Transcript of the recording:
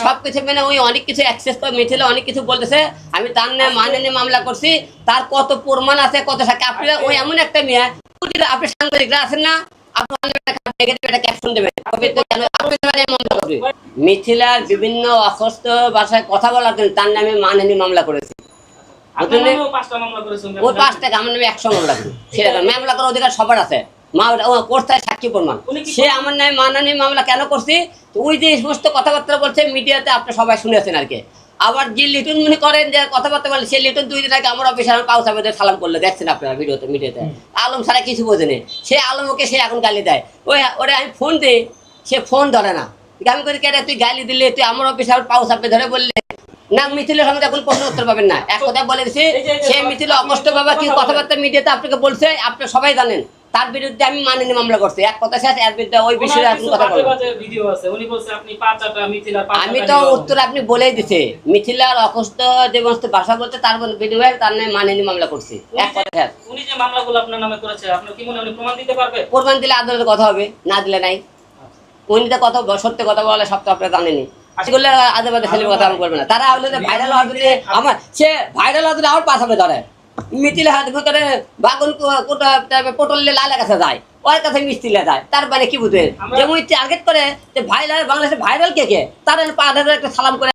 সবকিছু মেনে ওই অনেক কিছু অ্যাক্সেস করে মিছিলে অনেক কিছু বলতেছে আমি তার নামে মানহানি মামলা করছি তার কত প্রমাণ আছে কত সাক্ষী আপনি ওই এমন একটা মেয়ে আপনি সাংবাদিকরা আছেন না মিছিলার বিভিন্ন অসুস্থ ভাষায় কথা বলার জন্য তার নামে মানহানি মামলা করেছে ওই 5 টাকা আমার নামে 100 মামলা করি সেটা মামলা করার অধিকার সবার আছে কোর্টায় সাক্ষী প্রমাণ সে আমার নামে মানহানি মামলা কেন করছি ওই যে সমস্ত কথাবার্তা বলছে মিডিয়াতে আপনি সবাই শুনেছেন আর কি আবার যে লিটন মনে করেন যে কথাবার্তা বলে সে লিটন 2 দিন আগে আমার অফিসে আমার পাউচ আবেদন সালাম করলে দেখছেন আপনারা ভিডিওতে মিডিয়াতে আলম ছাড়া কিছু বোঝেনি সে আলমকে সে এখন গালি দেয় ওরে আমি ফোন দিই সে ফোন ধরে না আমি করি কেন তুই গালি দিলে তুই আমার অফিসে আমার পাউচ আপে ধরে বললে না মিছিলের সঙ্গে এখন প্রশ্ন উত্তর পাবেন না এক কথা বলে দিছি সে মিছিল অকষ্ট বাবা কি কথাবার্তা মিডিয়াতে আপনাকে বলছে আপনি সবাই জানেন তার বিরুদ্ধে আমি মানহানি মামলা করছি এক কথা শেষ এর বিরুদ্ধে ওই বিষয়ে এখন কথা বলবো আমি তো উত্তর আপনি বলেই দিছে মিছিলার অকষ্ট যে সমস্ত ভাষা বলতে তার বিরুদ্ধে তার নামে মানহানি মামলা করছি এক কথা শেষ উনি যে মামলাগুলো আপনার নামে করেছে আপনি কি মনে হয় প্রমাণ দিতে পারবে প্রমাণ দিলে আদালতে কথা হবে না দিলে নাই উনি তো কথা সত্যি কথা বলে সব তো আপনারা জানেনি সেগুলো আদালতে ছেলে কথা আমি বলবো না তারা হলে ভাইরাল হওয়ার জন্য আমার সে ভাইরাল হওয়ার জন্য আমার পাশাপে ধরে মিছিলে হাত করে বাগুন পটল লালের কাছে যায় ওর কাছে মিস্ত্রিলে যায় তার মানে কি বুঝবে যেমন টার্গেট করে যে ভাইরাল বাংলাদেশে ভাইরাল কে তার পা ধরে একটা সালাম করে